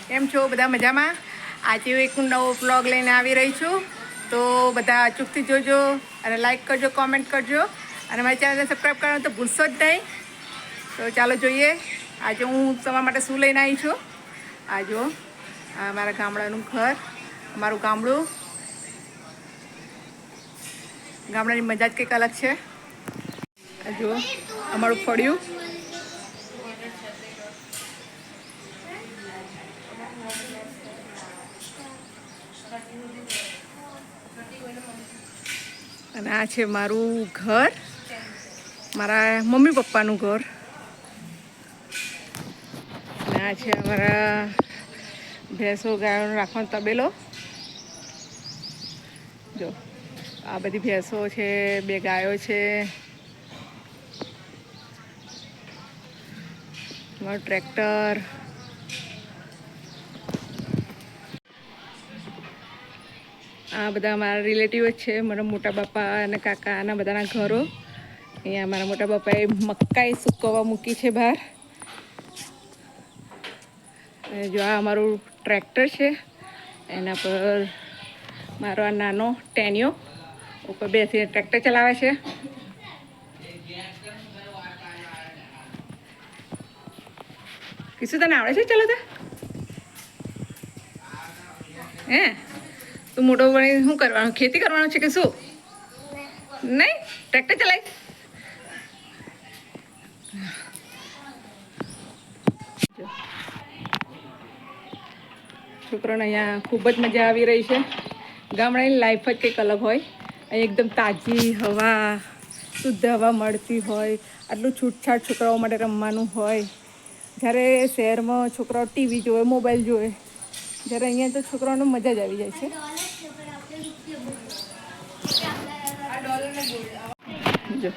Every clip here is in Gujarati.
કેમ છો બધા મજામાં? આજે એક નવો વ્લોગ લઈને આવી રહી છું, તો બધા અચૂકથી જોજો અને લાઈક કરજો, કોમેન્ટ કરજો અને મારી ચેનલને સબસ્ક્રાઈબ કરવાનું તો ભૂલશો જ નહીં. તો ચાલો જોઈએ આજે હું તમારા માટે શું લઈને આવી છું. આ જો આ મારા ગામડાનું ઘર, અમારું ગામડાની મજા જ કંઈક અલગ છે. આ જુઓ અમારું ફળિયું, અને આ છે મારું ઘર, મારા મમ્મી પપ્પાનું ઘર. અને આ છે અમારા ભેંસો ગાયો રાખવાનો તબેલો. જો આ બધી ભેંસો છે, 2 ગાયો છે, મારું ટ્રેક્ટર. આ બધા મારા રિલેટિવ જ છે, મારા મોટા બાપા અને કાકાના બધાના ઘરો. અહીંયા મારા મોટા બાપાએ મકાઈ સૂકવવા મૂકી છે બહાર. જો આ અમારું ટ્રેક્ટર છે, એના પર મારો આ નાનો ટેનિયો ઉપર બેસીને ટ્રેક્ટર ચલાવે છે. કીશું તને આવડે છે ચલાવતા? હે તું મોટો બની શું કરવાનું? ખેતી કરવાનું છે કે શું? નહીં, ટ્રેક્ટર ચલાવી. છોકરાને અહીંયા ખૂબ જ મજા આવી રહી છે. ગામડાની લાઈફ જ કંઈક અલગ હોય. અહીં એકદમ તાજી હવા, શુદ્ધ હવા મળતી હોય, આટલું છૂટછાટ છોકરાઓ માટે રમવાનું હોય. જ્યારે શહેરમાં છોકરાઓ ટીવી જોવે, મોબાઈલ જોવે, જ્યારે અહીંયા તો છોકરાઓને મજા જ આવી જાય છે. જો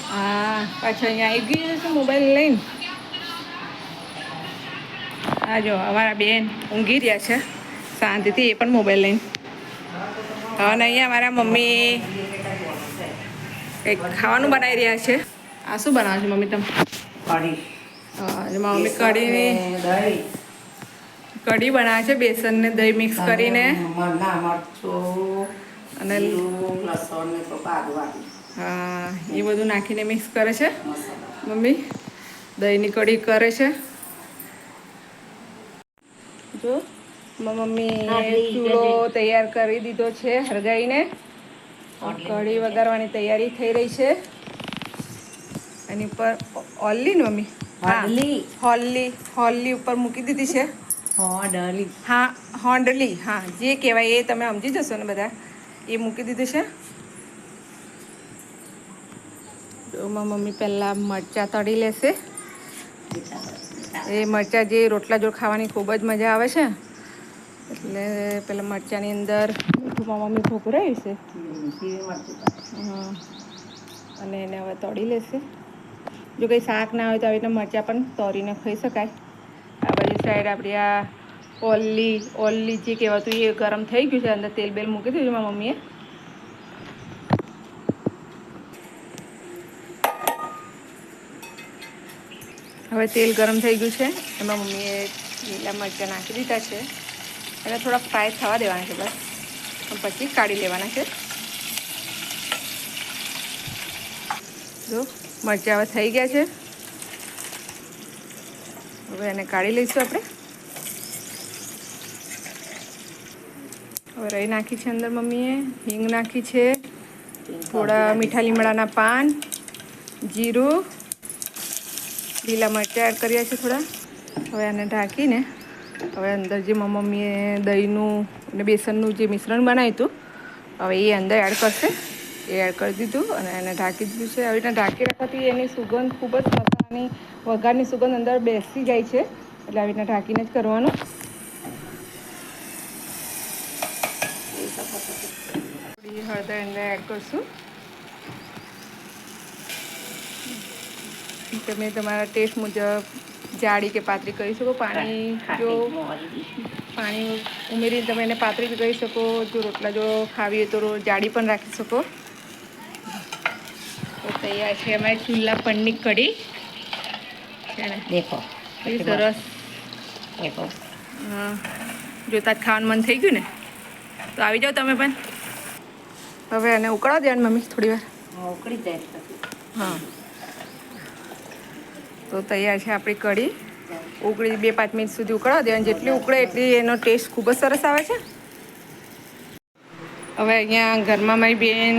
હા, પાછા અહીંયા આવી ગઈ છે મોબાઈલ લઈને. હા જો અમારા બેન ઊંઘી રહ્યા છે શાંતિથી, એ પણ મોબાઈલ લઈને. અને અહીંયા અમારા મમ્મી કંઈક ખાવાનું બનાવી રહ્યા છે. આ શું બનાવો છો મમ્મી તમે? કઢી. હા, મારી મમ્મી કઢી બનાવે છે, બેસન ને દહીં મિક્સ કરીને. અને હા, એ બધું નાખીને મિક્સ કરે છે મમ્મી. દહીંની કઢી કરે છે. જો મમ્મી ચૂલો તૈયાર કરી દીધો છે હરગાઈને. કઢી વઘારવાની તૈયારી થઈ રહી છે. એની ઉપર ઓલી ને મમ્મી હોલી ઉપર મૂકી દીધી છે. હા, હોંડલી, હા જે કહેવાય એ તમે સમજી જશો ને બધા. એ મૂકી દીધું છે. એમાં મમ્મી પહેલાં મરચાં તળી લેશે. એ મરચાં જે રોટલા જોડે ખાવાની ખૂબ જ મજા આવે છે, એટલે પેલા મરચાંની અંદર મીઠું મમ્મી ભોગરાયું છે. હા, અને એને હવે તળી લેશે. જો કંઈ શાક ના હોય તો આવી રીતના મરચાં પણ તળીને ખાઈ શકાય. આ બાજુ સાઈડ આપણી આ ઓલી જે કહેવાતું એ ગરમ થઈ ગયું છે. અંદર તેલ બેલ મૂકી દીધું મારી મમ્મીએ. હવે તેલ ગરમ થઈ ગયું છે, એમાં મમ્મીએ લીલા મરચાં નાખી દીધા છે. એને થોડા ફ્રાય થવા દેવાના છે બસ, પછી કાઢી લેવાના છે. જો મરચાં હવે થઈ ગયા છે, હવે એને કાઢી લઈશું આપણે. હવે રહી નાખી છે અંદર મમ્મીએ, હિંગ નાખી છે, થોડા મીઠા લીમડાના પાન, જીરું, લીલા મરચાં એડ કર્યા છે થોડા. હવે આને ઢાંકીને હવે અંદર જે મમ્મીએ દહીંનું અને બેસનનું જે મિશ્રણ બનાવ્યું હતું, હવે એ અંદર એડ કરશે. એ એડ કરી દીધું અને એને ઢાંકી દીધું છે. આવી રીતના ઢાંકી રાખવાથી એની સુગંધ ખૂબ જ મસાલાની વઘારની સુગંધ અંદર બેસી જાય છે, એટલે આવી રીતના ઢાંકીને જ કરવાનું. થોડી હળદર અંદર એડ કરશું. તમે તમારા ટેસ્ટ મુજબ જાડી કે પાતળી કરી શકો. પાણી ઉમેરીને તમે એને પાતળી કરી શકો. જો રોટલા જો ખાવી હોય તો જાડી પણ રાખી શકો. તો તૈયાર છે અમારી ચૂલા પરની કઢી છે ને. દેખો સરસ જોતા જ ખાવાનું મન થઈ ગયું ને, તો આવી જાઓ તમે પણ. હવે એને ઉકળવા દેવાનું મમ્મી થોડી વાર. ઉકળી જાય. હા, તો તૈયાર છે આપણી કઢી. ઉકળી 2-5 મિનિટ સુધી ઉકળવા દેવાની. જેટલી ઉકળે એટલી એનો ટેસ્ટ ખૂબ જ સરસ આવે છે. હવે અહીંયા ઘરમાં મારી બેન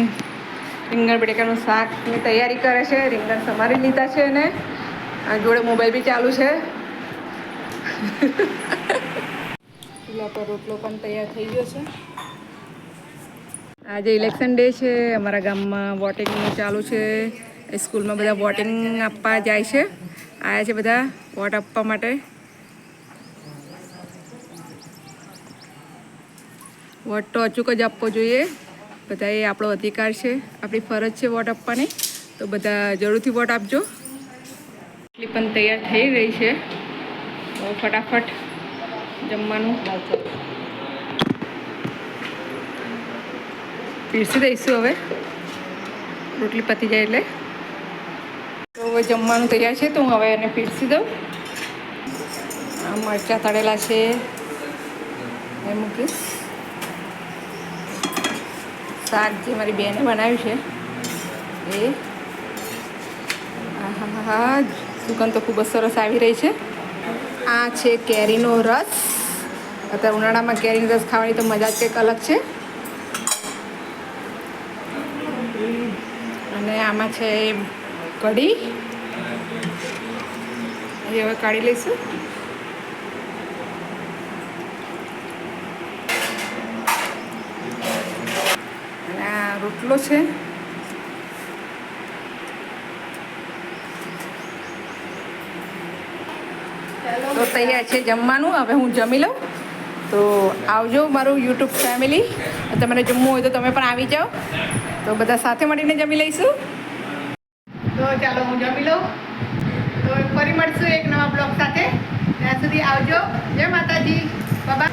રીંગણ બટેકાનું શાકની તૈયારી કરે છે. રીંગણ સમારી લીધા છે એને, જોડે મોબાઈલ બી ચાલુ છે. ચૂલા પર રોટલો પણ તૈયાર થઈ ગયો છે. આજે ઇલેક્શન ડે છે. અમારા ગામમાં વોટિંગ ચાલુ છે. સ્કૂલમાં બધા વોટિંગ આપવા જાય છે. આવ્યા છે બધા વોટ આપવા માટે. વોટ તો અચૂક જ આપવો જોઈએ. બધા એ આપણો અધિકાર છે, આપણી ફરજ છે વોટ આપવાની. તો બધા જરૂરથી વોટ આપજો. એટલી પણ તૈયાર થઈ રહી છે, તો ફટાફટ જમવાનું પીરસી દઈશું. હવે રોટલી પતી જાય એટલે. તો હવે જમવાનું તૈયાર છે, તો હું હવે એને પીરસી દઉં. મરચાં તળેલા છે એ મૂકીશ. શાક જે મારી બેને બનાવ્યું છે એ, હા, સુગંધ તો ખૂબ જ સરસ આવી રહી છે. આ છે કેરીનો રસ. અત્યારે ઉનાળામાં કેરીનો રસ ખાવાની તો મજા જ કંઈક અલગ છે. અને આમાં છે કઢી, એ હવે કાઢી લઈશું. અને આ રોટલો છે. તો તૈયાર છે જમવાનું. હવે હું જમી લઉં. તો આવજો મારું યુટ્યુબ ફેમિલી. તમારે જમવું હોય તો તમે પણ આવી જાઓ, તો બધા સાથે મળીને જમી લઈશું. તો ચાલો હું જમી લઉં. તો ફરી મળશું એક નવા બ્લોગ સાથે. ત્યાં સુધી આવજો. જય માતાજી. બાબા.